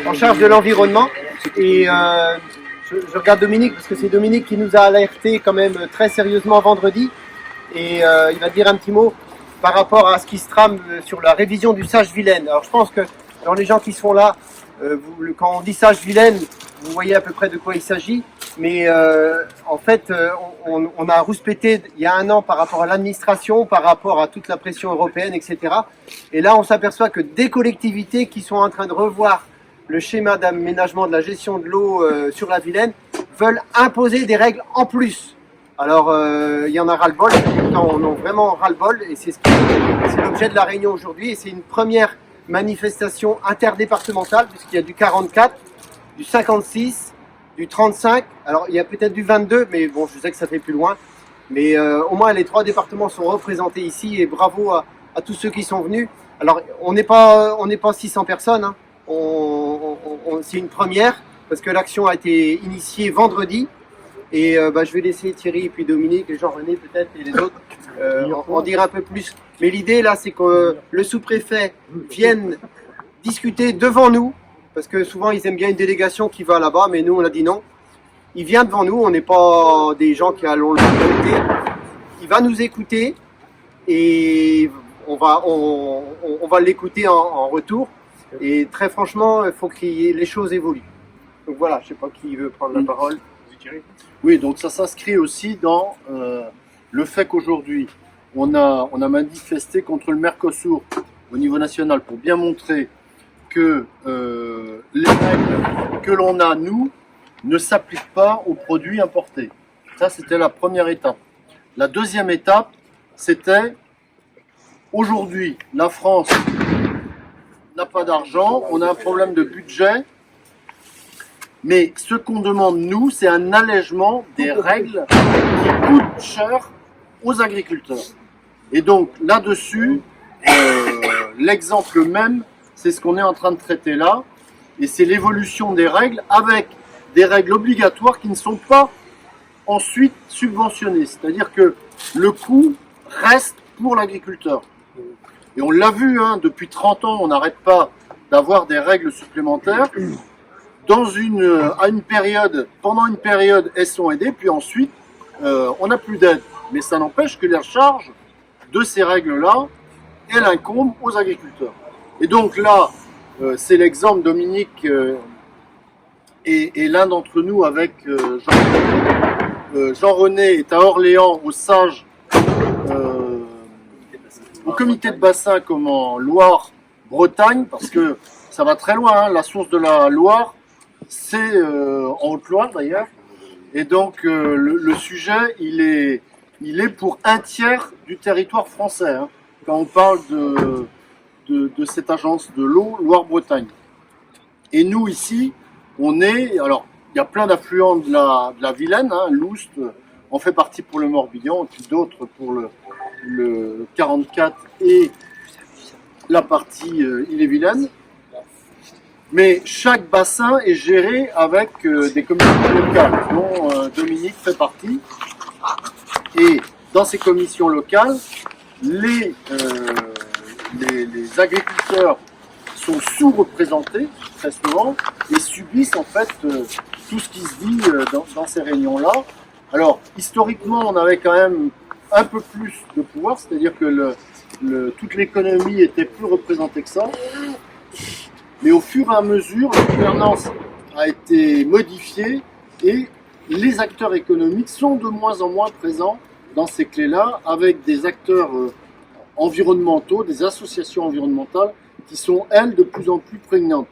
en charge de l'environnement. Et je regarde Dominique parce que c'est Dominique qui nous a alerté quand même très sérieusement vendredi. Et il va dire un petit mot par rapport à ce qui se trame sur la révision du Sage-Vilaine. Alors je pense que dans les gens qui sont là, quand on dit Sage-Vilaine, vous voyez à peu près de quoi il s'agit. Mais en fait, on a rouspété il y a un an par rapport à l'administration, par rapport à toute la pression européenne, etc. Et là, on s'aperçoit que des collectivités qui sont en train de revoir le schéma d'aménagement de la gestion de l'eau sur la Vilaine veulent imposer des règles en plus. Alors, il y en a ras-le-bol, on a vraiment ras-le-bol, et c'est l'objet de la réunion aujourd'hui, et c'est une première manifestation interdépartementale, puisqu'il y a du 44, du 56, du 35, alors il y a peut-être du 22, mais bon, je sais que ça fait plus loin, mais au moins les 3 départements sont représentés ici, et bravo à tous ceux qui sont venus. Alors, on n'est pas 600 personnes, hein. C'est une première, parce que l'action a été initiée vendredi. Et je vais laisser Thierry et puis Dominique et Jean-René peut-être et les autres en dire un peu plus. Mais l'idée là, c'est que le sous-préfet vienne discuter devant nous, parce que souvent ils aiment bien une délégation qui va là-bas, mais nous on a dit non. Il vient devant nous, on n'est pas des gens qui allons le écouter. Il va nous écouter et on va l'écouter en retour. Et très franchement, il faut que les choses évoluent. Donc voilà, je ne sais pas qui veut prendre la parole. Oui, donc ça s'inscrit aussi dans le fait qu'aujourd'hui, on a manifesté contre le Mercosur au niveau national pour bien montrer que les règles que l'on a, nous, ne s'appliquent pas aux produits importés. Ça, c'était la première étape. La deuxième étape, c'était aujourd'hui, la France n'a pas d'argent, on a un problème de budget. Mais ce qu'on demande, nous, c'est un allègement des règles qui coûtent cher aux agriculteurs. Et donc, là-dessus, l'exemple même, c'est ce qu'on est en train de traiter là. Et c'est l'évolution des règles avec des règles obligatoires qui ne sont pas ensuite subventionnées. C'est-à-dire que le coût reste pour l'agriculteur. Et on l'a vu, hein, depuis 30 ans, on n'arrête pas d'avoir des règles supplémentaires. Pendant une période, elles sont aidées, puis ensuite, on n'a plus d'aide. Mais ça n'empêche que la charge de ces règles-là, elle incombe aux agriculteurs. Et donc là, c'est l'exemple, Dominique et l'un d'entre nous avec Jean-René. Jean-René est à Orléans, au SAGE, au comité de bassin comme en Loire-Bretagne, parce que ça va très loin, hein, la source de la Loire, c'est en Haute-Loire d'ailleurs, et donc le sujet il est pour un tiers du territoire français, hein, quand on parle de cette agence de l'eau Loire-Bretagne. Et nous ici, alors il y a plein d'affluents de la Vilaine, hein, l'Oust en fait partie pour le Morbihan, et puis d'autres pour le 44 et la partie Ille-et-Vilaine. Mais chaque bassin est géré avec des commissions locales, dont Dominique fait partie. Et dans ces commissions locales, les agriculteurs sont sous-représentés très souvent et subissent en fait tout ce qui se dit dans ces réunions-là. Alors, historiquement, on avait quand même un peu plus de pouvoir, c'est-à-dire que toute l'économie était plus représentée que ça. Mais au fur et à mesure, la gouvernance a été modifiée et les acteurs économiques sont de moins en moins présents dans ces clés-là, avec des acteurs environnementaux, des associations environnementales qui sont, elles, de plus en plus prégnantes.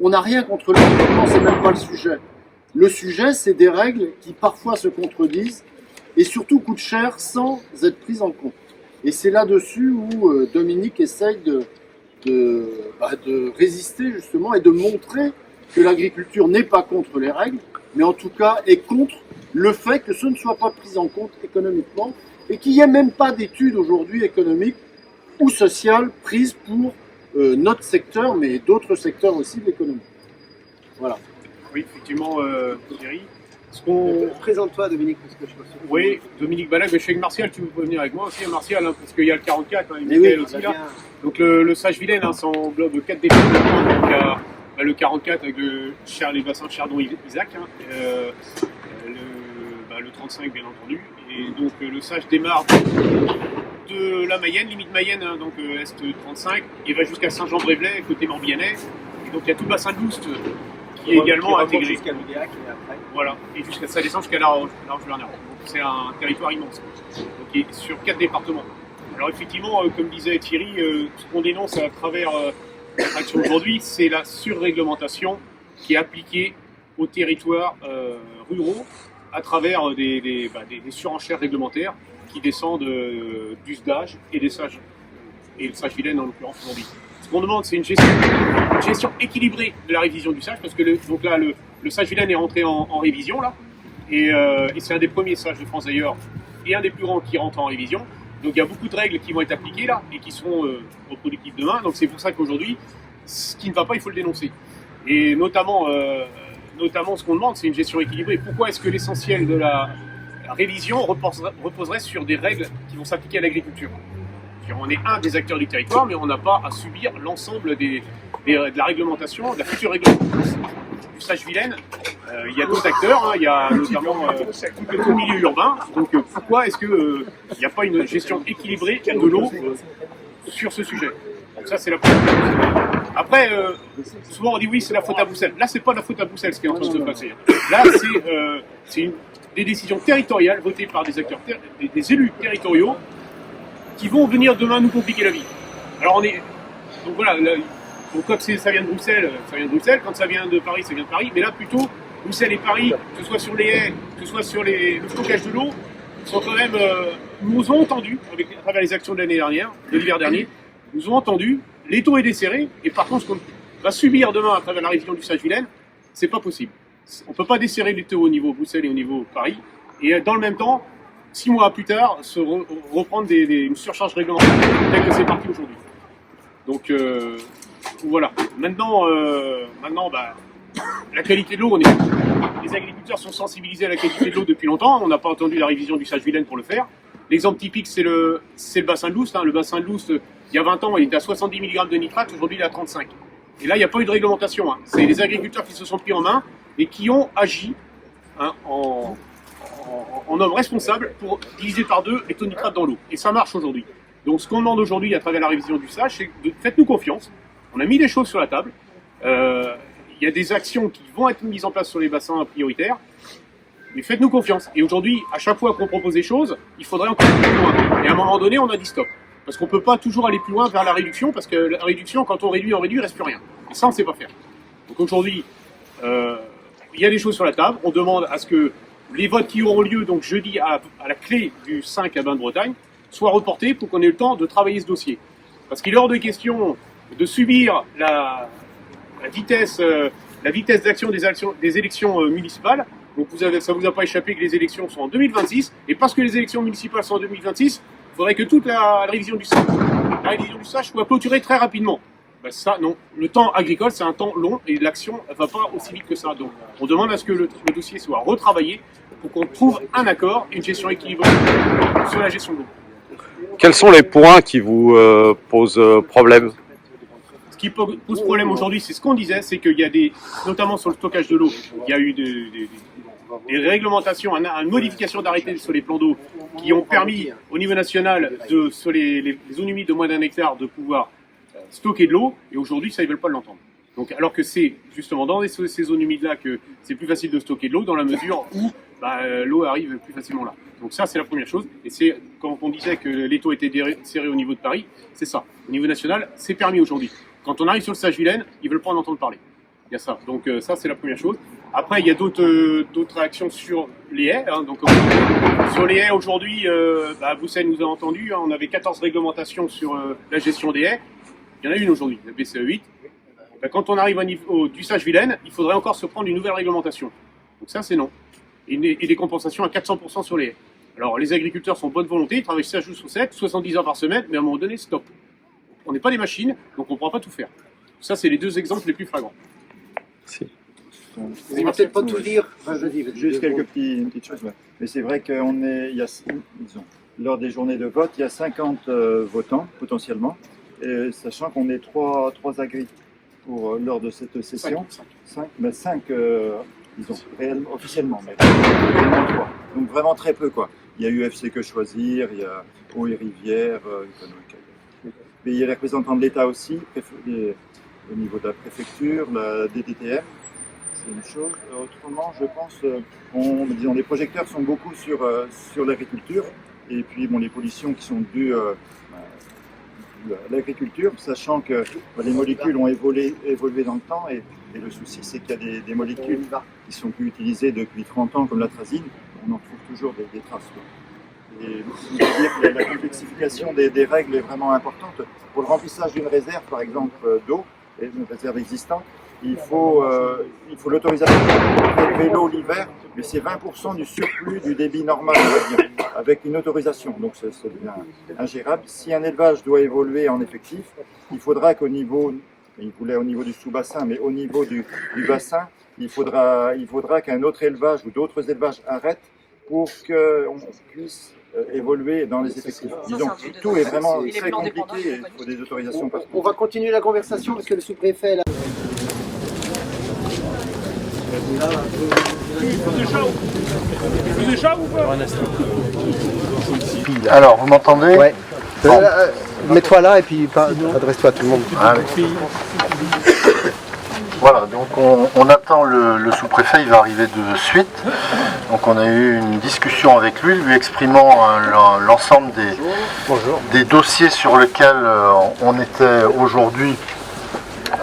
On n'a rien contre l'environnement, c'est même pas le sujet. Le sujet, c'est des règles qui parfois se contredisent et surtout coûtent cher sans être prises en compte. Et c'est là-dessus où Dominique essaye de résister justement et de montrer que l'agriculture n'est pas contre les règles, mais en tout cas est contre le fait que ce ne soit pas pris en compte économiquement et qu'il n'y ait même pas d'études aujourd'hui économiques ou sociales prises pour notre secteur, mais d'autres secteurs aussi de l'économie. Voilà. Oui, effectivement, Thierry. Présente-toi, Dominique, parce que je pense que... Oui, Dominique Ballac, je suis avec Martial, tu peux venir avec moi aussi, Martial, hein, parce qu'il y a le 44, hein, oui, aussi là. Donc le Sage-Vilaine, hein, ça englobe 4 départements, donc le 44 avec les bassins Chardon-Isaac, hein, le 35 bien entendu. Et donc le sage démarre de la Mayenne, limite Mayenne, hein, donc Est 35, et va jusqu'à Saint-Jean-Brévelay, côté Morbihanais. Et donc il y a tout le bassin de l'Oust qui est également intégré. Jusqu'à Loudéac et après. Voilà, et ça descend jusqu'à la Roche-Lerner. Donc c'est un territoire immense, donc, sur 4 départements. Alors effectivement, comme disait Thierry, ce qu'on dénonce à travers l'action aujourd'hui, c'est la surréglementation qui est appliquée aux territoires ruraux à travers des surenchères réglementaires qui descendent du SDAGE et des sages, et le sage-vilaine en l'occurrence aujourd'hui. Ce qu'on demande, c'est une gestion équilibrée de la révision du sage, parce que le sage-vilaine est rentré en révision là, et c'est un des premiers sages de France d'ailleurs, et un des plus grands qui rentre en révision. Donc il y a beaucoup de règles qui vont être appliquées là, et qui seront reproductives demain. Donc c'est pour ça qu'aujourd'hui, ce qui ne va pas, il faut le dénoncer. Et notamment ce qu'on demande, c'est une gestion équilibrée. Pourquoi est-ce que l'essentiel de la révision reposerait sur des règles qui vont s'appliquer à l'agriculture? On est un des acteurs du territoire, mais on n'a pas à subir l'ensemble de la réglementation, de la future réglementation du sage-vilaine. Il y a d'autres acteurs, hein, il y a notamment tout le milieu urbain. Donc pourquoi est-ce qu'il n'y a pas une gestion équilibrée de l'eau sur ce sujet? Donc ça, c'est la première chose. Après, souvent on dit oui, c'est la faute à Bruxelles. Là, c'est pas la faute à Bruxelles ce qui est en train de se passer. Là, c'est des décisions territoriales votées par des acteurs, des élus territoriaux qui vont venir demain nous compliquer la vie. Alors donc voilà, donc quand ça vient de Bruxelles, ça vient de Bruxelles. Quand ça vient de Paris, ça vient de Paris. Mais là, plutôt, Bruxelles et Paris, que ce soit sur les haies, que ce soit sur le stockage de l'eau, sont quand même, nous ont entendu, à travers les actions de l'année dernière, de l'hiver dernier, nous ont entendu, l'étau est desserré, et par contre, ce qu'on va subir demain à travers la révision du sage-vilaine, c'est pas possible. On ne peut pas desserrer l'étau au niveau Bruxelles et au niveau Paris, et dans le même temps, 6 mois plus tard, reprendre une surcharge réglementaire telle que c'est parti aujourd'hui. Donc voilà. Maintenant, la qualité de l'eau, les agriculteurs sont sensibilisés à la qualité de l'eau depuis longtemps. On n'a pas attendu la révision du sage-vilaine pour le faire. L'exemple typique, c'est le bassin de l'Oust. Hein. Le bassin de l'Oust, il y a 20 ans, il était à 70 mg de nitrate. Aujourd'hui, il est à 35. Et là, il n'y a pas eu de réglementation. Hein. C'est les agriculteurs qui se sont pris en main et qui ont agi en homme responsable pour diviser par 2 les taux de nitrate dans l'eau. Et ça marche aujourd'hui. Donc ce qu'on demande aujourd'hui à travers la révision du SAGE, c'est faites-nous confiance. On a mis des choses sur la table. Il y a des actions qui vont être mises en place sur les bassins prioritaires. Mais faites-nous confiance. Et aujourd'hui, à chaque fois qu'on propose des choses, il faudrait encore aller plus loin. Et à un moment donné, on a dit stop. Parce qu'on ne peut pas toujours aller plus loin vers la réduction, parce que la réduction, quand on réduit, il ne reste plus rien. Et ça, on ne sait pas faire. Donc aujourd'hui, il y a des choses sur la table. On demande à ce que les votes qui auront lieu donc jeudi à la clé du 5 à Bain-de-Bretagne soient reportés pour qu'on ait le temps de travailler ce dossier. Parce qu'il est hors de question de subir la vitesse d'action des élections municipales. Donc ça ne vous a pas échappé que les élections sont en 2026. Et parce que les élections municipales sont en 2026, il faudrait que toute la révision du SAGE soit clôturée très rapidement. Ben ça, non. Le temps agricole, c'est un temps long et l'action ne va pas aussi vite que ça. Donc, on demande à ce que le dossier soit retravaillé pour qu'on trouve un accord et une gestion équilibrée sur la gestion de l'eau. Quels sont les points qui vous posent problème? Ce qui pose problème aujourd'hui, c'est ce qu'on disait, c'est qu'il y a notamment sur le stockage de l'eau, il y a eu des réglementations, une modification d'arrêté sur les plans d'eau qui ont permis au niveau national, sur les zones humides de moins d'1 hectare, de pouvoir stocker de l'eau, et aujourd'hui, ça, ils ne veulent pas l'entendre. Donc, alors que c'est justement dans ces zones humides-là que c'est plus facile de stocker de l'eau, dans la mesure où l'eau arrive plus facilement là. Donc ça, c'est la première chose. Et c'est, quand on disait que l'étau était serré au niveau de Paris, c'est ça. Au niveau national, c'est permis aujourd'hui. Quand on arrive sur le sage-vilaine, ils ne veulent pas en entendre parler. Il y a ça. Donc ça, c'est la première chose. Après, il y a d'autres actions sur les haies. Hein. Donc, sur les haies, aujourd'hui, Bruxelles nous a entendu. Hein, on avait 14 réglementations sur la gestion des haies. Il y en a une aujourd'hui, la BCE 8. Quand on arrive au niveau du sage-vilaine, il faudrait encore se prendre une nouvelle réglementation. Donc ça, c'est non. Et des compensations à 400% sur les haies. Alors, les agriculteurs sont de bonne volonté, ils travaillent 7 jours sur 7, 70 heures par semaine, mais à un moment donné, stop. On n'est pas des machines, donc on ne pourra pas tout faire. Ça, c'est les 2 exemples les plus flagrants. Si. Vous ne peut-être pas tout dire. Juste quelques petites choses. Ouais. Mais c'est vrai lors des journées de vote, il y a 50 votants potentiellement, et sachant qu'on est trois lors de cette session. 5. 5, disons, officiellement, mais réellement 3. Donc vraiment très peu, quoi. Il y a UFC Que Choisir, il y a Eau et Rivière, mais il y a les représentants de l'État aussi, au niveau de la préfecture, la DDTM, c'est une chose. Autrement, je pense, disons, les projecteurs sont beaucoup sur l'agriculture, et puis bon, les pollutions qui sont dues à l'agriculture, sachant que les molécules ont évolué dans le temps, et le souci c'est qu'il y a des molécules qui sont plus utilisées depuis 30 ans, comme l'atrazine, on en trouve toujours des traces. Et il faut dire que la complexification des règles est vraiment importante. Pour le remplissage d'une réserve, par exemple d'eau, et une réserve existante, il faut l'autorisation pour prélever l'eau l'hiver, mais c'est 20% du surplus du débit normal, on va dire, avec une autorisation. Donc ça devient ingérable. Si un élevage doit évoluer en effectif, il faudra qu'au niveau, il voulait au niveau du sous-bassin, mais au niveau du bassin, il faudra qu'un autre élevage ou d'autres élevages arrêtent pour qu'on puisse évoluer dans les effectifs. Disons, tout est vraiment très compliqué et il faut des autorisations partout. On va continuer la conversation parce que le sous-préfet est là. Alors, vous m'entendez? Ouais. Mets-toi là et puis adresse-toi à tout le monde. Ah, oui. Voilà, donc on attend le sous-préfet, il va arriver de suite. Donc on a eu une discussion avec lui exprimant l'ensemble des dossiers sur lesquels on était aujourd'hui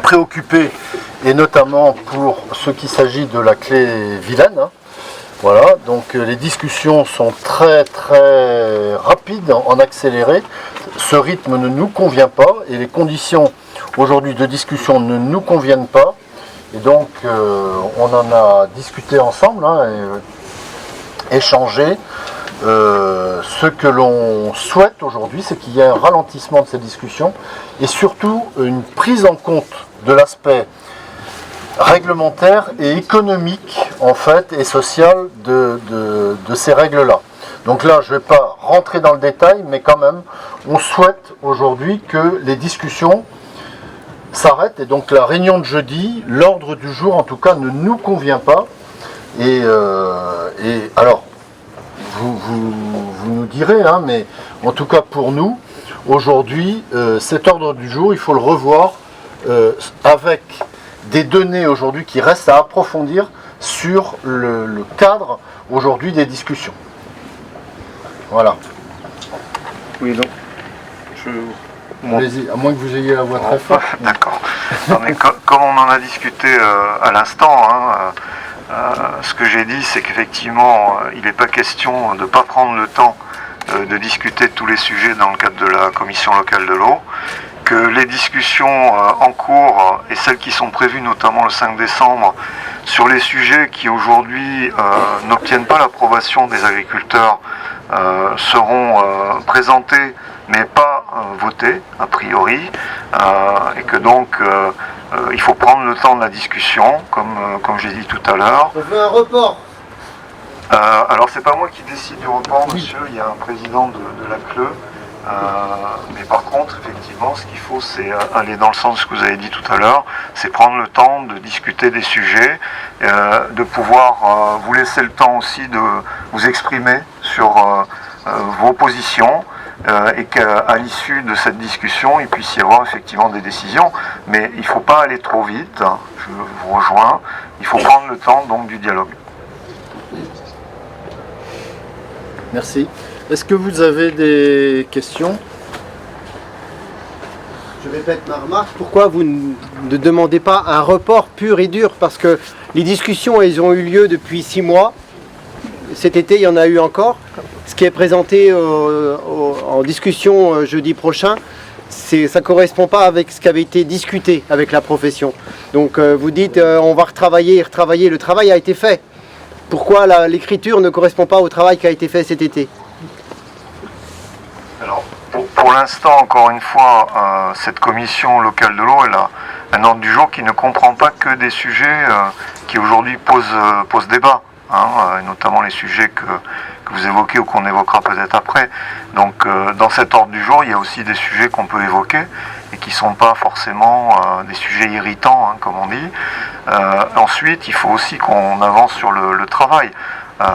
préoccupés, et notamment pour ce qui s'agit de la clé Vilaine. Voilà, donc les discussions sont très très rapides, en accéléré. Ce rythme ne nous convient pas et les conditions aujourd'hui de discussion ne nous conviennent pas. Et donc on en a discuté ensemble et échangé. Ce que l'on souhaite aujourd'hui, c'est qu'il y ait un ralentissement de ces discussions et surtout une prise en compte de l'aspect réglementaire et économique en fait et social de ces règles-là. Donc là, je ne vais pas rentrer dans le détail, mais quand même, on souhaite aujourd'hui que les discussions s'arrêtent. Et donc la réunion de jeudi, l'ordre du jour en tout cas ne nous convient pas. Et alors, vous nous direz, mais en tout cas pour nous, aujourd'hui, cet ordre du jour, il faut le revoir avec des données aujourd'hui qui restent à approfondir sur le cadre aujourd'hui des discussions. Voilà. Oui, donc, Allez-y, à moins que vous ayez la voix très forte. D'accord. Non, mais comme on en a discuté à l'instant, ce que j'ai dit, c'est qu'effectivement, il n'est pas question de ne pas prendre le temps de discuter de tous les sujets dans le cadre de la commission locale de l'eau, que les discussions en cours et celles qui sont prévues notamment le 5 décembre sur les sujets qui aujourd'hui n'obtiennent pas l'approbation des agriculteurs seront présentées mais pas votées a priori, et que donc il faut prendre le temps de la discussion comme j'ai dit tout à l'heure. On veut un report. Alors c'est pas moi qui décide du report, monsieur, il y a un président de la CLE. Mais par contre, effectivement, ce qu'il faut, c'est aller dans le sens de ce que vous avez dit tout à l'heure, c'est prendre le temps de discuter des sujets, de pouvoir vous laisser le temps aussi de vous exprimer sur vos positions, et qu'à l'issue de cette discussion, il puisse y avoir effectivement des décisions. Mais il ne faut pas aller trop vite, je vous rejoins, il faut prendre le temps donc du dialogue. Merci. Est-ce que vous avez des questions? Je répète ma remarque. Pourquoi vous ne demandez pas un report pur et dur? Parce que les discussions, elles ont eu lieu depuis 6 mois. Cet été, il y en a eu encore. Ce qui est présenté en discussion jeudi prochain, ça ne correspond pas avec ce qui avait été discuté avec la profession. Donc vous dites on va retravailler. Le travail a été fait. Pourquoi l'écriture ne correspond pas au travail qui a été fait cet été? Alors, pour l'instant, encore une fois, cette commission locale de l'eau, elle a un ordre du jour qui ne comprend pas que des sujets qui aujourd'hui posent débat, et notamment les sujets que que vous évoquez ou qu'on évoquera peut-être après. Donc dans cet ordre du jour, il y a aussi des sujets qu'on peut évoquer et qui ne sont pas forcément des sujets irritants, hein, comme on dit. Ensuite, il faut aussi qu'on avance sur le travail.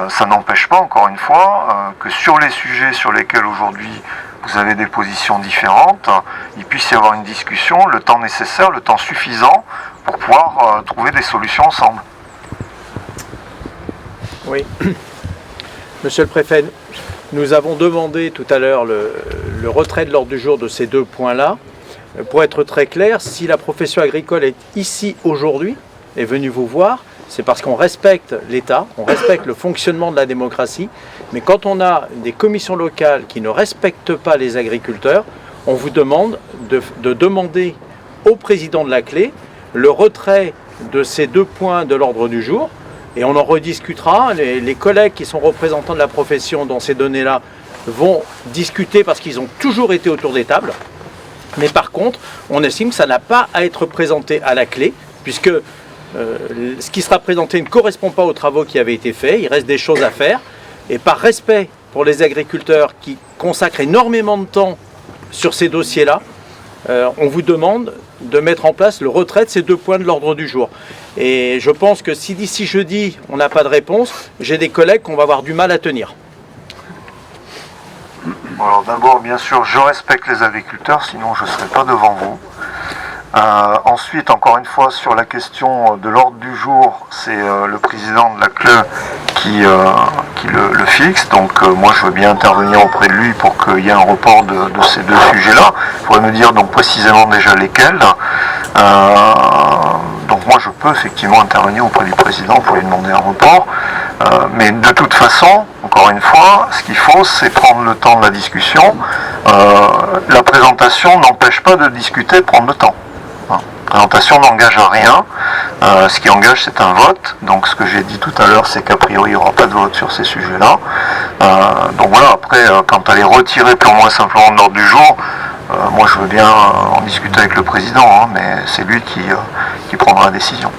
Ça n'empêche pas, encore une fois, que sur les sujets sur lesquels aujourd'hui vous avez des positions différentes, il puisse y avoir une discussion, le temps nécessaire, le temps suffisant pour pouvoir trouver des solutions ensemble. Oui. Monsieur le préfet, nous avons demandé tout à l'heure le retrait de l'ordre du jour de ces deux points-là. Pour être très clair, si la profession agricole est ici aujourd'hui, est venue vous voir, c'est parce qu'on respecte l'État, on respecte le fonctionnement de la démocratie, mais quand on a des commissions locales qui ne respectent pas les agriculteurs, on vous demande de demander au président de la clé le retrait de ces deux points de l'ordre du jour, et on en rediscutera. Les collègues qui sont représentants de la profession dans ces données-là vont discuter parce qu'ils ont toujours été autour des tables, mais par contre, on estime que ça n'a pas à être présenté à la clé, puisque ce qui sera présenté ne correspond pas aux travaux qui avaient été faits, il reste des choses à faire, et par respect pour les agriculteurs qui consacrent énormément de temps sur ces dossiers-là, on vous demande de mettre en place le retrait de ces deux points de l'ordre du jour. Et je pense que si d'ici jeudi, on n'a pas de réponse, j'ai des collègues qu'on va avoir du mal à tenir. Alors d'abord, bien sûr, je respecte les agriculteurs, sinon je ne serai pas devant vous. Ensuite, encore une fois, sur la question de l'ordre du jour, c'est le président de la CLE qui le fixe. Donc moi, je veux bien intervenir auprès de lui pour qu'il y ait un report de ces deux sujets-là. Il faudrait me dire donc précisément déjà lesquels. Donc moi, je peux effectivement intervenir auprès du président pour lui demander un report. Mais de toute façon, encore une fois, ce qu'il faut, c'est prendre le temps de la discussion. La présentation n'empêche pas de discuter, de prendre le temps. La présentation n'engage à rien. Ce qui engage, c'est un vote. Donc ce que j'ai dit tout à l'heure, c'est qu'a priori, il n'y aura pas de vote sur ces sujets-là. Donc voilà, après, quant à les retirer purement et simplement de l'ordre du jour, moi je veux bien en discuter avec le président, hein, mais c'est lui qui prendra la décision.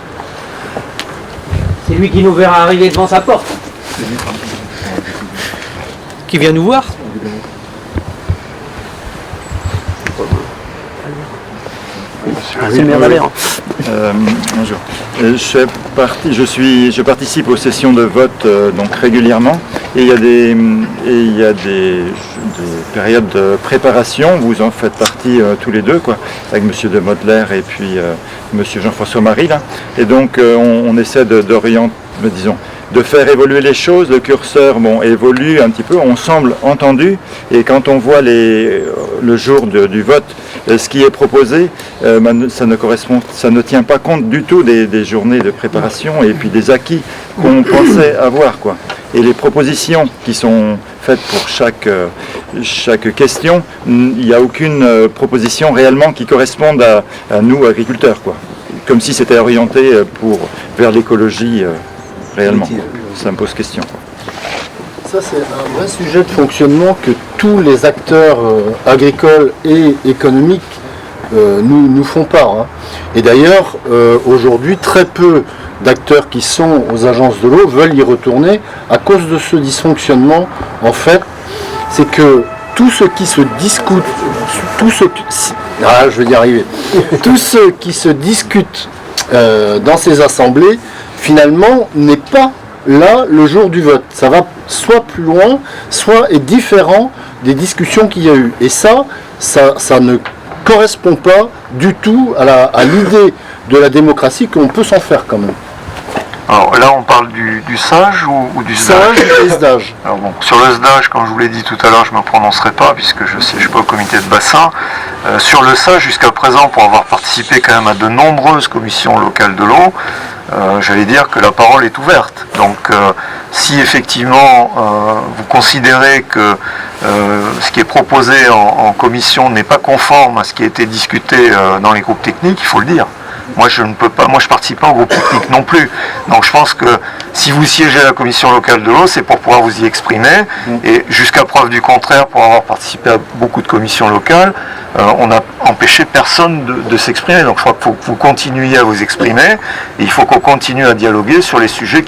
C'est lui qui nous verra arriver devant sa porte. Qui vient nous voir. Bonjour. Je participe aux sessions de vote donc régulièrement et il y a des périodes de préparation. Vous en faites partie tous les deux, quoi, avec Monsieur de Modler et puis Monsieur Jean-François Marie là. Et donc on essaie d'orienter, disons, de faire évoluer les choses. Le curseur évolue un petit peu, on semble entendu, et quand on voit le jour du vote, ce qui est proposé, ça ne tient pas compte du tout des journées de préparation et puis des acquis qu'on pensait avoir, quoi. Et les propositions qui sont faites pour chaque question, il n'y a aucune proposition réellement qui corresponde à nous, agriculteurs, quoi. Comme si c'était orienté vers l'écologie. Réellement, ça me pose question. Ça, c'est un vrai sujet de fonctionnement que tous les acteurs agricoles et économiques nous font part. Hein. Et d'ailleurs, aujourd'hui, très peu d'acteurs qui sont aux agences de l'eau veulent y retourner à cause de ce dysfonctionnement. En fait, c'est que tout ce qui se discute, tout ce qui se discute dans ces assemblées, finalement, n'est pas là le jour du vote. Ça va soit plus loin, soit est différent des discussions qu'il y a eu. Et ça ne correspond pas du tout à l'idée de la démocratie qu'on peut s'en faire quand même. Alors là, on parle du SAGE ou du SDAGE? SAGE et SDAGE. Alors bon, sur le SDAGE, comme je vous l'ai dit tout à l'heure, je ne me prononcerai pas puisque je ne siège pas au comité de bassin. Sur le SAGE, jusqu'à présent, pour avoir participé quand même à de nombreuses commissions locales de l'eau, j'allais dire que la parole est ouverte. Donc si effectivement vous considérez que ce qui est proposé en commission n'est pas conforme à ce qui a été discuté dans les groupes techniques, il faut le dire. Moi je ne peux pas, moi je participe pas au groupe technique non plus. Donc je pense que si vous siégez à la commission locale de l'eau, c'est pour pouvoir vous y exprimer. Et jusqu'à preuve du contraire, pour avoir participé à beaucoup de commissions locales, on n'a empêché personne de s'exprimer. Donc je crois qu'il faut que vous continuiez à vous exprimer. Et il faut qu'on continue à dialoguer sur les sujets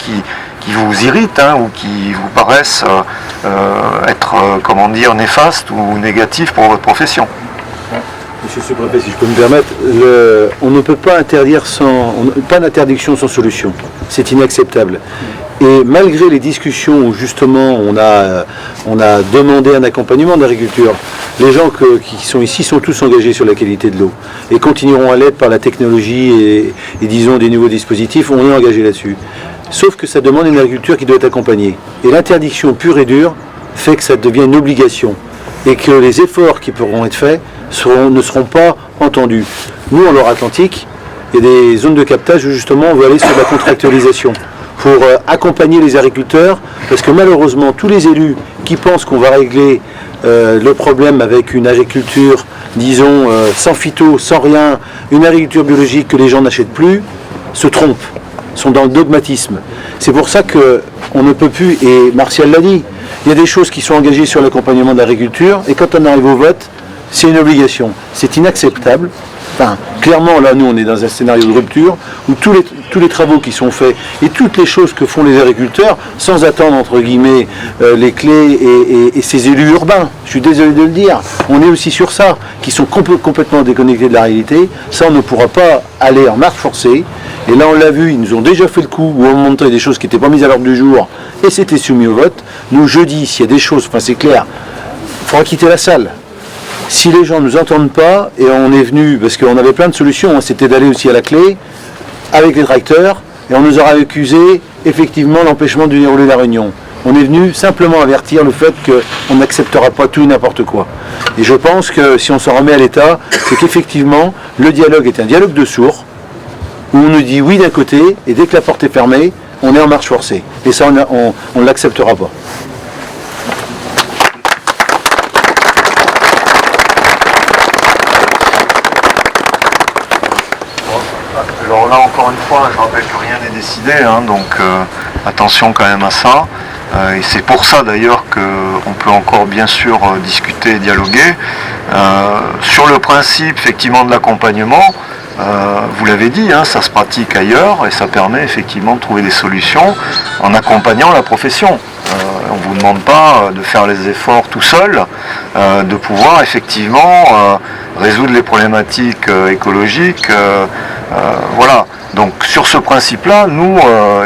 qui vous irritent ou qui vous paraissent être, néfastes ou négatifs pour votre profession. Monsieur le sous-préfet, si je peux me permettre, on ne peut pas interdire pas d'interdiction sans solution. C'est inacceptable. Et malgré les discussions où justement on a demandé un accompagnement d'agriculture, les gens qui sont ici sont tous engagés sur la qualité de l'eau et continueront à l'être par la technologie et disons des nouveaux dispositifs, on est engagé là-dessus. Sauf que ça demande une agriculture qui doit être accompagnée. Et l'interdiction pure et dure fait que ça devient une obligation et que les efforts qui pourront être faits ne seront pas entendus. Nous, en Loire-Atlantique, il y a des zones de captage où justement on veut aller sur la contractualisation pour accompagner les agriculteurs, parce que malheureusement tous les élus qui pensent qu'on va régler le problème avec une agriculture, disons, sans phyto, sans rien, une agriculture biologique que les gens n'achètent plus, se trompent, sont dans le dogmatisme. C'est pour ça qu'on ne peut plus, et Martial l'a dit, il y a des choses qui sont engagées sur l'accompagnement de l'agriculture, et quand on arrive au vote, c'est une obligation. C'est inacceptable. Enfin, clairement, là, nous, on est dans un scénario de rupture où tous les travaux qui sont faits et toutes les choses que font les agriculteurs, sans attendre, entre guillemets, les clés et ces élus urbains, je suis désolé de le dire, on est aussi sur ça, qui sont complètement déconnectés de la réalité. Ça, on ne pourra pas aller en marche forcée. Et là, on l'a vu, ils nous ont déjà fait le coup où on montrait des choses qui n'étaient pas mises à l'ordre du jour et c'était soumis au vote. Nous, jeudi, s'il y a des choses, enfin, c'est clair, il faudra quitter la salle. Si les gens ne nous entendent pas, et on est venu, parce qu'on avait plein de solutions, c'était d'aller aussi à la clé, avec les tracteurs, et on nous aura accusé, effectivement, l'empêchement de dérouler la réunion. On est venu simplement avertir le fait qu'on n'acceptera pas tout et n'importe quoi. Et je pense que si on s'en remet à l'État, c'est qu'effectivement, le dialogue est un dialogue de sourds, où on nous dit oui d'un côté, et dès que la porte est fermée, on est en marche forcée. Et ça, on ne l'acceptera pas. Alors là, encore une fois, je rappelle que rien n'est décidé, donc attention quand même à ça. Et c'est pour ça d'ailleurs qu'on peut encore bien sûr discuter et dialoguer. Sur le principe effectivement de l'accompagnement, vous l'avez dit, ça se pratique ailleurs et ça permet effectivement de trouver des solutions en accompagnant la profession. On ne vous demande pas de faire les efforts tout seul, de pouvoir effectivement résoudre les problématiques écologiques. Voilà. Donc sur ce principe-là, nous,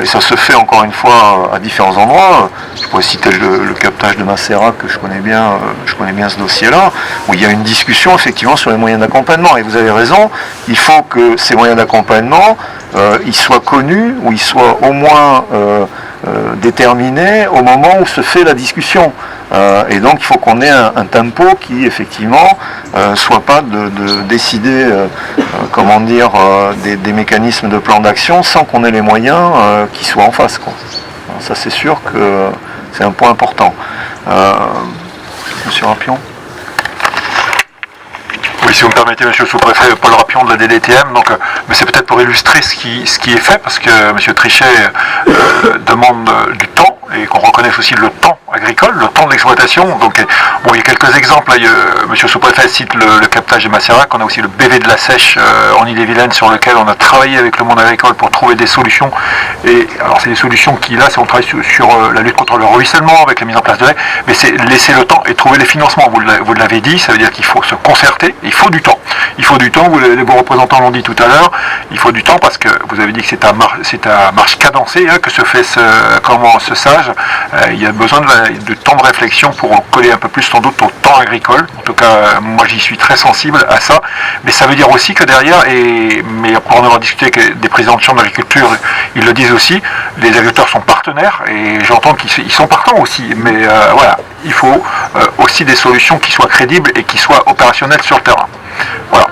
et ça se fait encore une fois à différents endroits, je pourrais citer le captage de Macérat que je connais bien ce dossier-là, où il y a une discussion effectivement sur les moyens d'accompagnement. Et vous avez raison, il faut que ces moyens d'accompagnement, ils soient connus, ou ils soient au moins déterminés au moment où se fait la discussion. Et donc il faut qu'on ait un tempo qui effectivement soit pas de décider des mécanismes de plan d'action sans qu'on ait les moyens qui soient en face, quoi. Ça c'est sûr que c'est un point important. Monsieur Rapion. Oui, si vous me permettez, monsieur le sous-préfet, Paul Rapion de la DDTM, mais c'est peut-être pour illustrer ce qui est fait, parce que monsieur Trichet demande du temps, et qu'on reconnaisse aussi le temps agricole, le temps de l'exploitation. Donc, il y a quelques exemples. Là, monsieur le sous-préfet cite le captage des Macérat, on a aussi le BV de la Sèche en Ille-et-Vilaine, sur lequel on a travaillé avec le monde agricole pour trouver des solutions. Et alors, c'est des solutions qui, là, on travaille sur la lutte contre le ruissellement, avec la mise en place de haies, mais c'est laisser le temps et trouver les financements. Vous l'avez dit, ça veut dire qu'il faut se concerter, il faut du temps. Il faut du temps, les beaux représentants l'ont dit tout à l'heure, il faut du temps parce que vous avez dit que c'est à marche cadencée que se fait ce sage. Il y a besoin de temps de réflexion pour coller un peu plus sans doute au temps agricole. En tout cas, moi j'y suis très sensible à ça. Mais ça veut dire aussi que derrière, mais après en avoir discuté avec des présidents de chambre d'agriculture, ils le disent aussi, les agriculteurs sont partenaires et j'entends qu'ils sont partants aussi. Mais voilà, il faut aussi des solutions qui soient crédibles et qui soient opérationnelles sur le terrain. Voilà.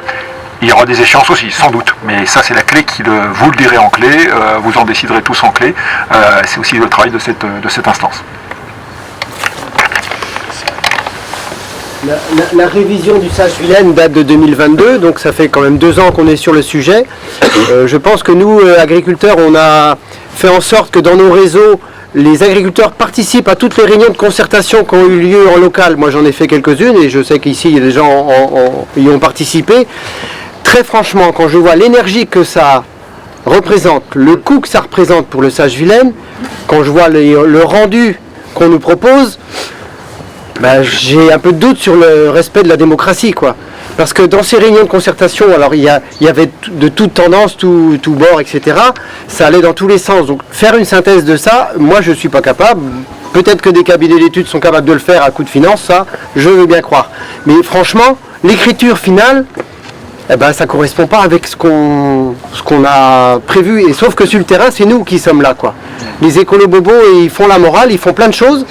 Il y aura des échéances aussi, sans doute, mais ça c'est la clé vous le direz en clé, vous en déciderez tous en clé, c'est aussi le travail de cette instance. La révision du Sage-Vilaine date de 2022, donc ça fait quand même 2 ans qu'on est sur le sujet. Je pense que nous, agriculteurs, on a fait en sorte que dans nos réseaux, les agriculteurs participent à toutes les réunions de concertation qui ont eu lieu en local. Moi j'en ai fait quelques-unes et je sais qu'ici il y a des gens y ont participé. Très franchement, quand je vois l'énergie que ça représente, le coût que ça représente pour le Sage-Vilaine, quand je vois le rendu qu'on nous propose, ben, j'ai un peu de doute sur le respect de la démocratie, quoi. Parce que dans ces réunions de concertation, alors il y avait de toute tendance, tout bord, etc. Ça allait dans tous les sens. Donc faire une synthèse de ça, moi je ne suis pas capable. Peut-être que des cabinets d'études sont capables de le faire à coup de finance, ça, je veux bien croire. Mais franchement, l'écriture finale, eh ben, ça ne correspond pas avec ce qu'on a prévu. Et sauf que sur le terrain, c'est nous qui sommes là, quoi. Les écolos-bobos, ils font la morale, ils font plein de choses.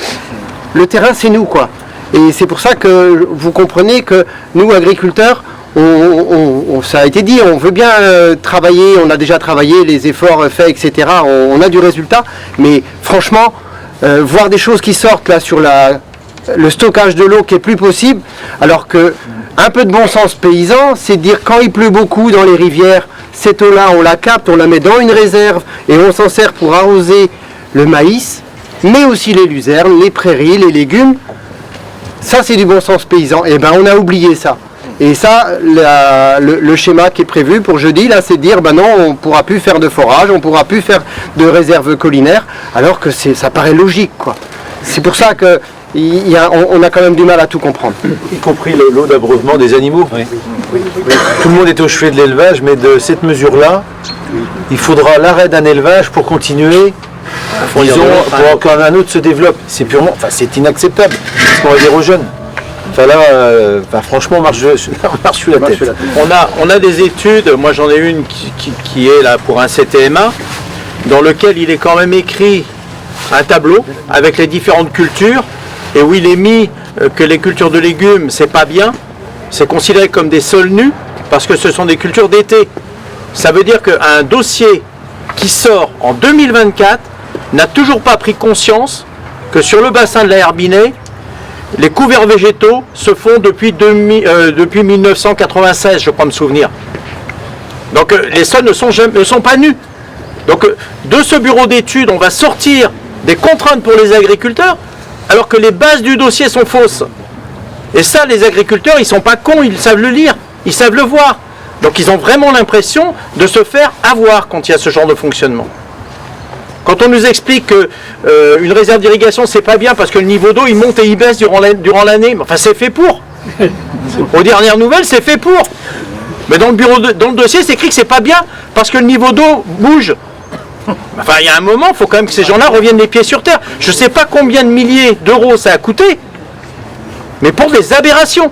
Le terrain, c'est nous, quoi. Et c'est pour ça que vous comprenez que nous, agriculteurs, ça a été dit, on veut bien travailler, on a déjà travaillé, les efforts faits, etc. On a du résultat. Mais franchement, voir des choses qui sortent là sur le stockage de l'eau qui est plus possible, alors que un peu de bon sens paysan, c'est de dire quand il pleut beaucoup dans les rivières, cette eau-là, on la capte, on la met dans une réserve et on s'en sert pour arroser le maïs, mais aussi les luzernes, les prairies, les légumes. Ça, c'est du bon sens paysan. Et ben, on a oublié ça. Et ça, le schéma qui est prévu pour jeudi, là, c'est de dire, ben non, on ne pourra plus faire de forage, on ne pourra plus faire de réserve collinaire, alors que ça paraît logique, quoi. C'est pour ça que on a quand même du mal à tout comprendre. Y compris l'eau d'abreuvement des animaux. Oui. Tout le monde est au chevet de l'élevage, mais de cette mesure-là, il faudra l'arrêt d'un élevage pour continuer, pour qu'un autre se développe. C'est c'est inacceptable. Ce qu'on va dire aux jeunes. Enfin là, franchement, on marche sur la tête. On a des études, moi j'en ai une qui est là pour un CTMA, dans lequel il est quand même écrit un tableau avec les différentes cultures, et où il est mis que les cultures de légumes, c'est pas bien, c'est considéré comme des sols nus, parce que ce sont des cultures d'été. Ça veut dire qu'un dossier qui sort en 2024 n'a toujours pas pris conscience que sur le bassin de la Herbinet, les couverts végétaux se font depuis 1996, je crois me souvenir. Donc les sols ne sont pas nus. Donc de ce bureau d'études, on va sortir des contraintes pour les agriculteurs, alors que les bases du dossier sont fausses. Et ça, les agriculteurs, ils ne sont pas cons, ils savent le lire, ils savent le voir. Donc ils ont vraiment l'impression de se faire avoir quand il y a ce genre de fonctionnement. Quand on nous explique qu'une réserve d'irrigation, c'est pas bien parce que le niveau d'eau, il monte et il baisse durant l'année, enfin c'est fait pour. Aux dernières nouvelles, c'est fait pour. Mais dans le dossier, c'est écrit que c'est pas bien parce que le niveau d'eau bouge. Enfin, il y a un moment, il faut quand même que ces gens-là reviennent les pieds sur terre. Je ne sais pas combien de milliers d'euros ça a coûté, mais pour des aberrations.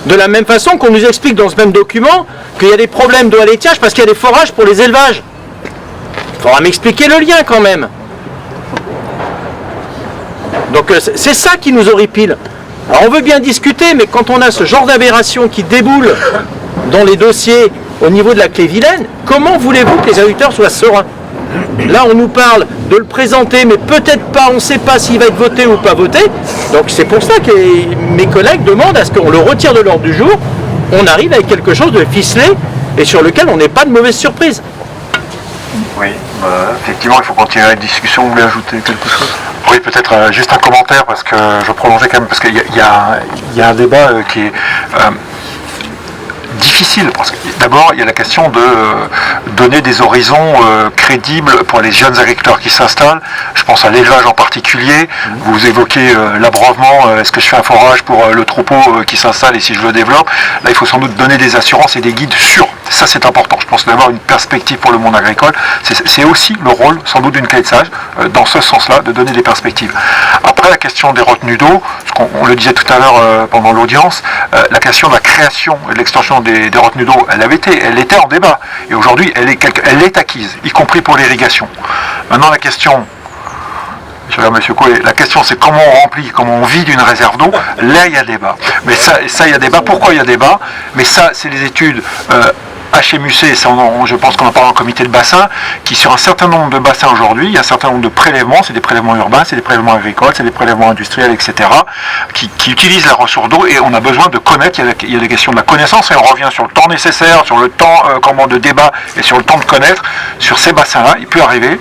De la même façon qu'on nous explique dans ce même document qu'il y a des problèmes d'eau à l'étiage parce qu'il y a des forages pour les élevages. Il faudra m'expliquer le lien quand même. Donc c'est ça qui nous horripile. Alors on veut bien discuter, mais quand on a ce genre d'aberration qui déboule dans les dossiers au niveau de la Clé-Vilaine, comment voulez-vous que les agriculteurs soient sereins? Là, on nous parle de le présenter, mais peut-être pas, on ne sait pas s'il va être voté ou pas voté. Donc c'est pour ça que mes collègues demandent à ce qu'on le retire de l'ordre du jour, on arrive avec quelque chose de ficelé et sur lequel on n'ait pas de mauvaise surprise. Oui, effectivement, il faut continuer la discussion. Vous voulez ajouter quelque chose? Oui, peut-être juste un commentaire, parce que je prolongeais quand même, parce qu'il y a un débat qui est difficile, parce que d'abord il y a la question de donner des horizons crédibles pour les jeunes agriculteurs qui s'installent. Je pense à l'élevage en particulier. Vous évoquez l'abreuvement, est-ce que je fais un forage pour le troupeau qui s'installe et si je le développe? Là, il faut sans doute donner des assurances et des guides sûrs. Ça, c'est important. Je pense d'avoir une perspective pour le monde agricole. C'est aussi le rôle, sans doute, d'une clé de sage, dans ce sens-là, de donner des perspectives. Après, la question des retenues d'eau, on le disait tout à l'heure pendant l'audience, la question de la création et de l'extension des retenues d'eau, elle était en débat. Et aujourd'hui, elle est acquise, y compris pour l'irrigation. Maintenant, la question... Je regarde M. Coué, la question c'est comment on remplit, comment on vide une réserve d'eau. Là, il y a débat. Mais ça, il y a débat. Pourquoi il y a débat? Mais ça, c'est les études HMUC, je pense qu'on en parle en comité de bassin, qui sur un certain nombre de bassins aujourd'hui, il y a un certain nombre de prélèvements, c'est des prélèvements urbains, c'est des prélèvements agricoles, c'est des prélèvements industriels, etc., qui utilisent la ressource d'eau, et on a besoin de connaître, il y a des questions de la connaissance, et on revient sur le temps nécessaire, sur le temps de débat, et sur le temps de connaître. Sur ces bassins-là, il peut arriver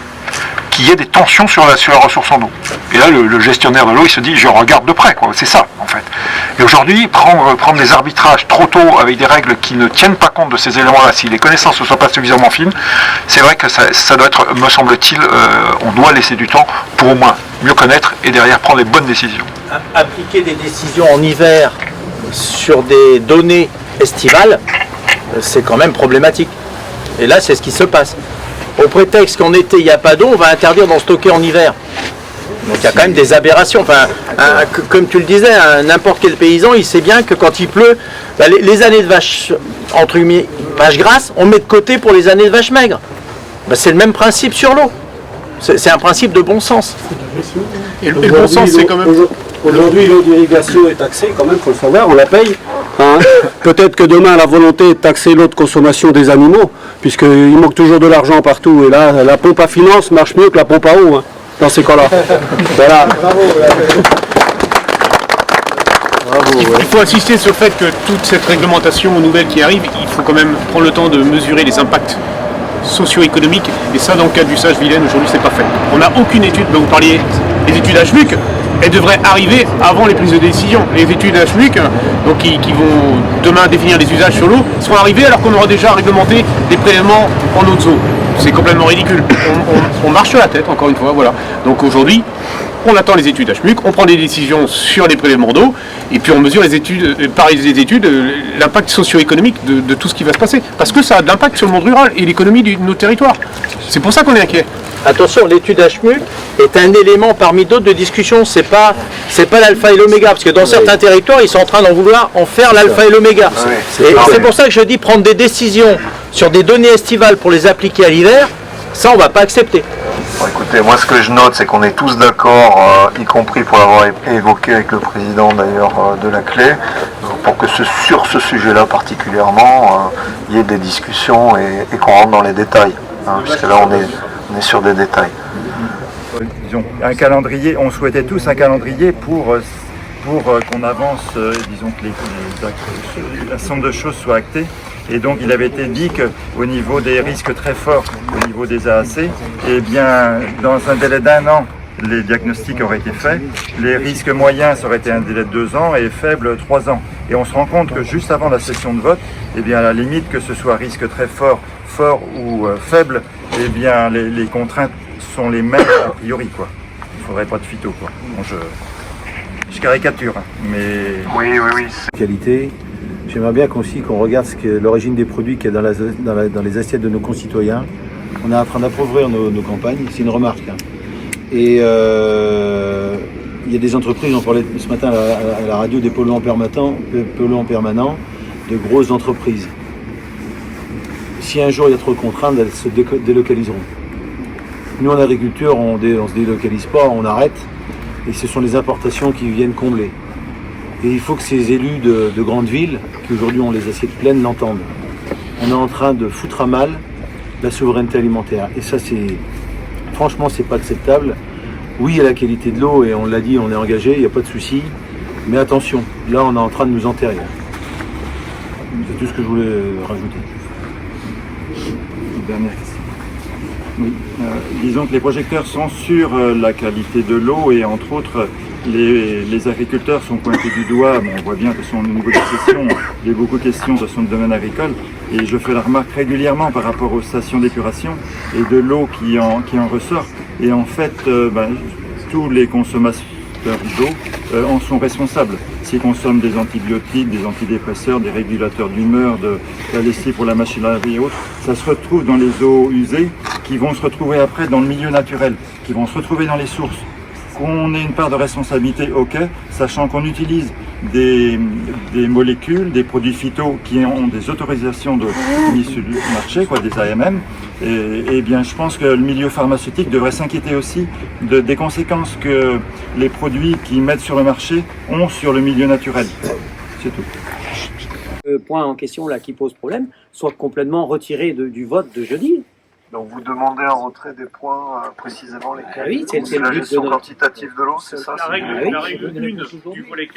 qu'il y ait des tensions sur la ressource en eau. Et là, le gestionnaire de l'eau, il se dit, je regarde de près, quoi. C'est ça, en fait. Et aujourd'hui, prendre des arbitrages trop tôt avec des règles qui ne tiennent pas compte de ces éléments-là, si les connaissances ne sont pas suffisamment fines, c'est vrai que ça doit être, me semble-t-il, on doit laisser du temps pour au moins mieux connaître et derrière prendre les bonnes décisions. Appliquer des décisions en hiver sur des données estivales, c'est quand même problématique. Et là, c'est ce qui se passe. Au prétexte qu'en été, il n'y a pas d'eau, on va interdire d'en stocker en hiver. Donc il y a quand même des aberrations. Enfin, comme tu le disais, n'importe quel paysan, il sait bien que quand il pleut, les années de vaches, entre guillemets, vaches grasses, on met de côté pour les années de vaches maigres. C'est le même principe sur l'eau. C'est un principe de bon sens. Et le bon sens, c'est quand même... Aujourd'hui, l'eau d'irrigation est taxée, quand même, il faut le savoir, on la paye. Hein. Peut-être que demain, la volonté est de taxer l'eau de consommation des animaux, puisqu'il manque toujours de l'argent partout. Et là, la pompe à finance marche mieux que la pompe à eau, hein, dans ces cas-là. Voilà. Bravo. Il faut insister sur le fait que toute cette réglementation nouvelle qui arrive, il faut quand même prendre le temps de mesurer les impacts socio-économiques. Et ça, dans le cas du Sage-Vilaine, aujourd'hui, c'est pas fait. On n'a aucune étude, dont vous parliez des études HMUC, elles devraient arriver avant les prises de décision. Les études HMUC, donc qui vont demain définir les usages sur l'eau, seront arrivées alors qu'on aura déjà réglementé des prélèvements en eau de eau. C'est complètement ridicule. On marche sur la tête, encore une fois, voilà. Donc aujourd'hui, on attend les études HMUC, on prend des décisions sur les prélèvements d'eau, et puis on mesure les études, par les études, l'impact socio-économique de tout ce qui va se passer. Parce que ça a de l'impact sur le monde rural et l'économie de nos territoires. C'est pour ça qu'on est inquiet. Attention, l'étude HMUC est un élément parmi d'autres de discussion. C'est pas l'alpha et l'oméga, parce que dans certains territoires, ils sont en train d'en vouloir en faire l'alpha et l'oméga. Et c'est pour ça que je dis prendre des décisions sur des données estivales pour les appliquer à l'hiver, ça on va pas accepter. Bon, écoutez, moi ce que je note, c'est qu'on est tous d'accord, y compris pour l'avoir évoqué avec le président d'ailleurs de la clé, pour que sur ce sujet-là particulièrement, il y ait des discussions et qu'on rentre dans les détails. Hein, parce que là on est sur des détails. Disons, un calendrier, on souhaitait tous un calendrier pour qu'on avance, disons que la somme de choses soit actée. Et donc il avait été dit qu'au niveau des risques très forts, au niveau des AAC, eh bien dans un délai d'1 an, les diagnostics auraient été faits. Les risques moyens, ça aurait été un délai de 2 ans et faibles 3 ans. Et on se rend compte que juste avant la session de vote, eh bien à la limite que ce soit risque très fort ou faible, eh bien les contraintes sont les mêmes a priori, quoi. Il ne faudrait pas de phyto, quoi. Bon, je caricature, hein, mais... Oui. Qualité. J'aimerais bien aussi qu'on regarde l'origine des produits qu'il y a dans les assiettes de nos concitoyens. On est en train d'appauvrir nos campagnes, c'est une remarque. Hein. Et il y a des entreprises, on parlait ce matin à la radio des polluants permanents, de grosses entreprises. Si un jour il y a trop de contraintes, elles se délocaliseront. Nous en agriculture, on ne se délocalise pas, on arrête. Et ce sont les importations qui viennent combler. Et il faut que ces élus de grandes villes, qui aujourd'hui ont les assiettes pleines, l'entendent. On est en train de foutre à mal la souveraineté alimentaire. Et ça, franchement, c'est pas acceptable. Oui, il y a la qualité de l'eau, et on l'a dit, on est engagé, il n'y a pas de souci. Mais attention, là, on est en train de nous enterrer. C'est tout ce que je voulais rajouter. Dernière question. Oui. Disons que les projecteurs sont sur la qualité de l'eau et entre autres, les agriculteurs sont pointés du doigt. Bon, on voit bien que au niveau des sessions, il y a beaucoup de questions de son domaine agricole. Et je fais la remarque régulièrement par rapport aux stations d'épuration et de l'eau qui en ressort. Et en fait, tous les consommateurs d'eau en sont responsables. S'ils consomment des antibiotiques, des antidépresseurs, des régulateurs d'humeur, de la lessive pour la machine à laver et autres, ça se retrouve dans les eaux usées qui vont se retrouver après dans le milieu naturel, qui vont se retrouver dans les sources. Qu'on ait une part de responsabilité, ok, sachant qu'on utilise des molécules, des produits phyto qui ont des autorisations de mise sur le marché, quoi, des AMM, et bien je pense que le milieu pharmaceutique devrait s'inquiéter aussi des conséquences que les produits qu'ils mettent sur le marché ont sur le milieu naturel. C'est tout. Le point en question là qui pose problème soit complètement retiré du vote de jeudi. Donc vous demandez un retrait des points précisément lesquels? Ah oui, c'est la le but gestion de quantitative de l'eau, c'est ça? La règle 1 du volet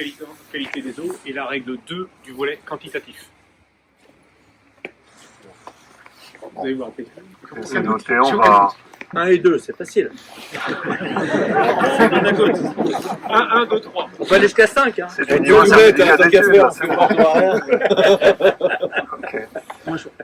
qualité des eaux et la règle 2 du volet quantitatif. Vous allez voir. C'est noté, 1 et 2, c'est facile. 1, 2, 3. On peut aller jusqu'à 5. Hein. C'est du niveau certificat d'études, c'est bon.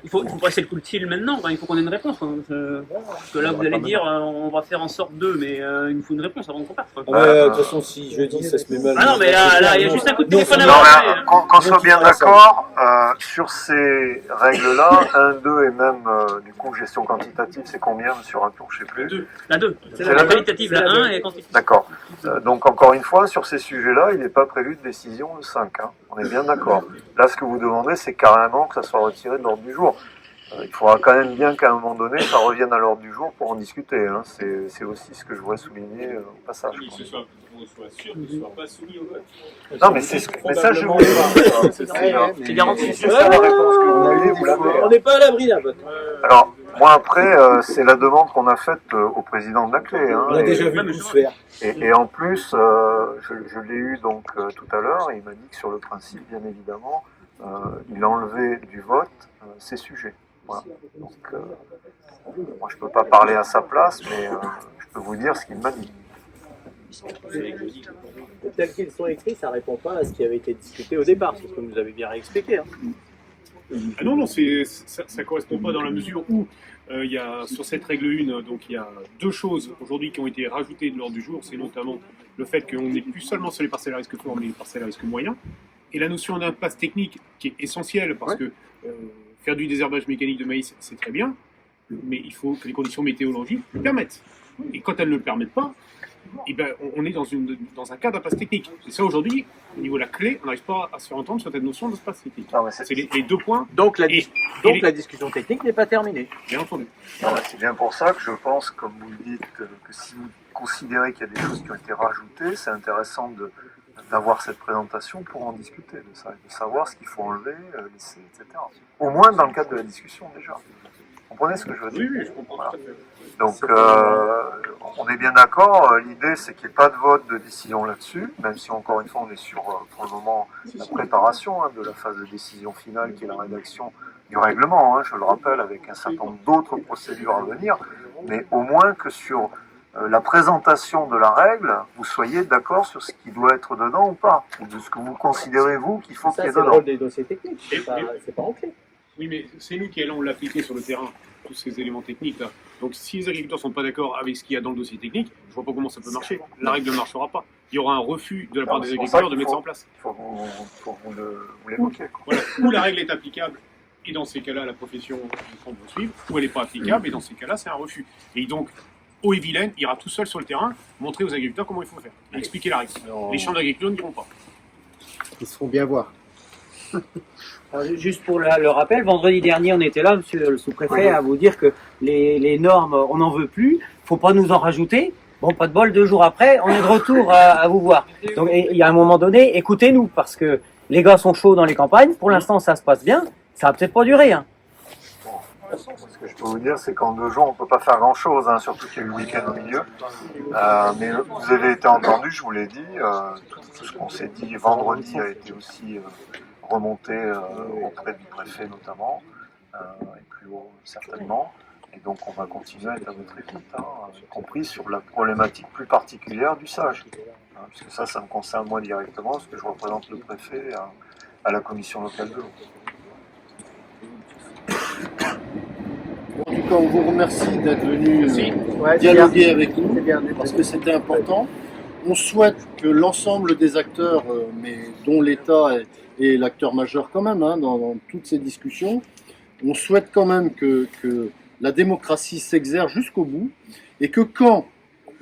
Il faut passer le coup de fil maintenant, il faut qu'on ait une réponse. Parce que là, vous allez dire, on va faire en sorte d'eux, mais il nous faut une réponse avant qu'on parte. De toute façon, si jeudi ça se met mal. Ah non, mais là, il y a juste un coup de téléphone à Non, lancer. mais qu'on soit bien d'accord, sur ces règles-là, 1, 2 et même, du coup, gestion quantitative, c'est combien, monsieur Rapion, je sais plus. La 2. C'est la la deux qualitative, la 1 et quantitative. D'accord. Donc, encore une fois, sur ces sujets-là, il n'est pas prévu de décision le 5. Hein. On est bien d'accord. Là, ce que vous demandez, c'est carrément que ça soit retiré de l'ordre du jour. Il faudra quand même bien qu'à un moment donné, ça revienne à l'ordre du jour pour en discuter. Hein. C'est aussi ce que je voudrais souligner au passage. Qu'on soit sûr qu'il ne soit pas soumis au vote. Non, mais c'est mais ça, je voulais pas. C'est garanti. C'est ça la réponse que vous avez, vous l'avez. On n'est pas à l'abri là. Alors, moi après, c'est la demande qu'on a faite au président de la clé. Hein, On a déjà vu le faire. Et en plus, je l'ai eu donc tout à l'heure, et il m'a dit que sur le principe, bien évidemment, il a enlevé du vote ces sujets. Voilà. Donc, moi je peux pas parler à sa place, mais je peux vous dire ce qu'il m'a dit. Tels qu'ils sont écrits, ça répond pas à ce qui avait été discuté au départ, c'est ce que vous avez bien expliqué. Hein. Ah non, ça ne correspond pas dans la mesure où il y a, sur cette règle 1, donc il y a 2 choses aujourd'hui qui ont été rajoutées de l'ordre du jour, c'est notamment le fait qu'on n'est plus seulement sur les parcelles à risque fort, mais les parcelles à risque moyen, et la notion d'impasse technique qui est essentielle, parce que faire du désherbage mécanique de maïs, c'est très bien, mais il faut que les conditions météorologiques le permettent. Et quand elles ne le permettent pas, eh ben, on est dans un cas d'impasse technique. Et ça, aujourd'hui, au niveau de la clé, on n'arrive pas à se faire entendre sur cette notion d'impasse technique. C'est les 2 points. Donc la discussion technique n'est pas terminée. Bien entendu. C'est bien pour ça que je pense, comme vous le dites, que si vous considérez qu'il y a des choses qui ont été rajoutées, c'est intéressant d'avoir cette présentation pour en discuter, de savoir ce qu'il faut enlever, laisser, etc. Au moins dans le cadre de la discussion déjà. Vous comprenez ce que je veux dire? Oui, je comprends. Voilà. Donc, on est bien d'accord. L'idée, c'est qu'il n'y ait pas de vote de décision là-dessus, même si, encore une fois, on est sur, pour le moment, la préparation de la phase de décision finale, qui est la rédaction du règlement, je le rappelle, avec un certain nombre d'autres procédures à venir, mais au moins que sur la présentation de la règle, vous soyez d'accord sur ce qui doit être dedans ou pas, ou de ce que vous considérez, vous, qu'il faut qu'il y ait dedans. C'est le rôle des dossiers techniques, c'est pas en clé. Oui, mais c'est nous qui allons l'appliquer sur le terrain, tous ces éléments techniques-là. Donc si les agriculteurs ne sont pas d'accord avec ce qu'il y a dans le dossier technique, je ne vois pas comment ça peut marcher. La règle ne marchera pas. Il y aura un refus de la part des agriculteurs de mettre ça en place. Il faut que vous l'évoquiez. Voilà. Ou la règle est applicable, et dans ces cas-là, la profession va suivre, ou elle n'est pas applicable, et dans ces cas-là, c'est un refus. Et donc, Haut-et-Vilaine ira tout seul sur le terrain montrer aux agriculteurs comment il faut faire, et expliquer la règle. Les champs d'agriculteurs n'iront pas. Ils se font bien voir. Alors, juste pour le rappel, vendredi dernier, on était là, monsieur le sous-préfet, à vous dire que les normes, on n'en veut plus, faut pas nous en rajouter. Bon, pas de bol, 2 jours après, on est de retour à vous voir. Donc, il y a un moment donné, écoutez-nous, parce que les gars sont chauds dans les campagnes, pour l'instant, ça se passe bien, ça va peut-être pas durer. Hein. Ce que je peux vous dire, c'est qu'en 2 jours, on ne peut pas faire grand-chose, surtout qu'il y a eu le week-end au milieu. Mais vous avez été entendu, je vous l'ai dit, tout ce qu'on s'est dit vendredi a été aussi remonté auprès du préfet notamment, et plus haut certainement. Et donc on va continuer à être à votre écoute, y compris sur la problématique plus particulière du SAGE. Puisque ça me concerne moi directement, parce que je représente le préfet à la commission locale de l'eau. En tout cas, on vous remercie d'être venu dialoguer avec nous, parce que c'était important. On souhaite que l'ensemble des acteurs, mais dont l'État est l'acteur majeur quand même, dans toutes ces discussions, on souhaite quand même que la démocratie s'exerce jusqu'au bout, et que quand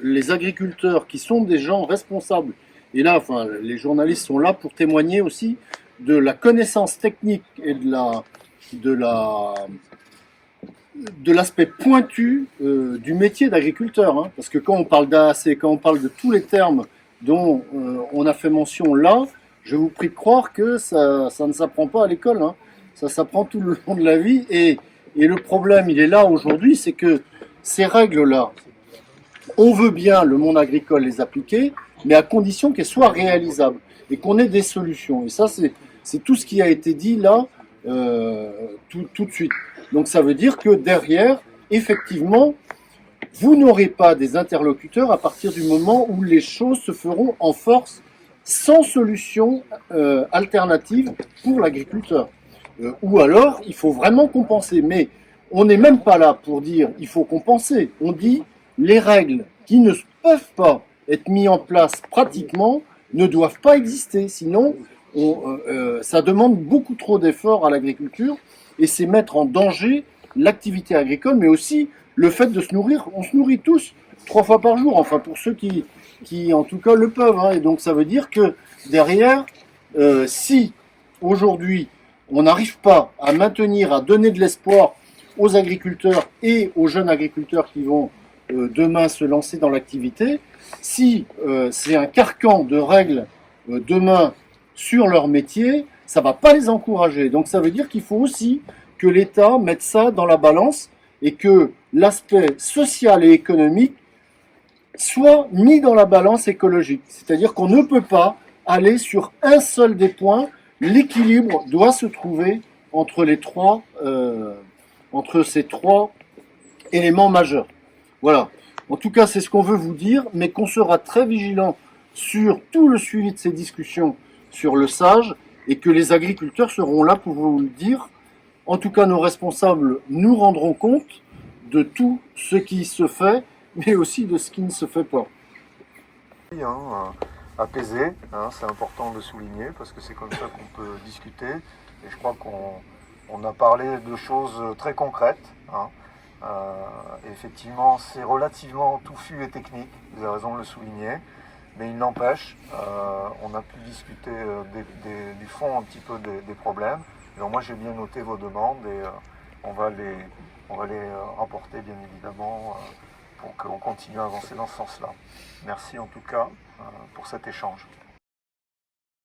les agriculteurs, qui sont des gens responsables, et là, enfin, les journalistes sont là pour témoigner aussi de la connaissance technique et de l'aspect pointu du métier d'agriculteur, parce que quand on parle d'AAC, quand on parle de tous les termes dont on a fait mention là, je vous prie de croire que ça ne s'apprend pas à l'école, ça s'apprend tout le long de la vie, et le problème, il est là aujourd'hui, c'est que ces règles-là, on veut bien, le monde agricole, les appliquer, mais à condition qu'elles soient réalisables, et qu'on ait des solutions. Et ça, c'est tout ce qui a été dit là, tout de suite. Donc ça veut dire que derrière, effectivement, vous n'aurez pas des interlocuteurs à partir du moment où les choses se feront en force, sans solution alternative pour l'agriculteur. Ou alors, il faut vraiment compenser. Mais on n'est même pas là pour dire il faut compenser. On dit les règles qui ne peuvent pas être mises en place pratiquement ne doivent pas exister. Sinon, ça demande beaucoup trop d'efforts à l'agriculture et c'est mettre en danger l'activité agricole, mais aussi le fait de se nourrir. On se nourrit tous 3 fois par jour, enfin pour ceux qui en tout cas le peuvent. Hein. Et donc ça veut dire que derrière, si aujourd'hui on n'arrive pas à maintenir, à donner de l'espoir aux agriculteurs et aux jeunes agriculteurs qui vont demain se lancer dans l'activité, si c'est un carcan de règles demain sur leur métier, ça ne va pas les encourager. Donc ça veut dire qu'il faut aussi que l'État mette ça dans la balance et que l'aspect social et économique soit mis dans la balance écologique. C'est-à-dire qu'on ne peut pas aller sur un seul des points. L'équilibre doit se trouver entre ces trois éléments majeurs. Voilà. En tout cas, c'est ce qu'on veut vous dire, mais qu'on sera très vigilant sur tout le suivi de ces discussions sur le SAGE et que les agriculteurs seront là pour vous le dire. En tout cas, nos responsables nous rendront compte de tout ce qui se fait, mais aussi de ce qui ne se fait pas. Apaisé, c'est important de souligner parce que c'est comme ça qu'on peut discuter et je crois qu'on a parlé de choses très concrètes. Effectivement, c'est relativement touffu et technique, vous avez raison de le souligner, mais il n'empêche, on a pu discuter du fond un petit peu des problèmes. Alors moi j'ai bien noté vos demandes et on va les rapporter bien évidemment pour qu'on continue à avancer dans ce sens-là. Merci en tout cas pour cet échange.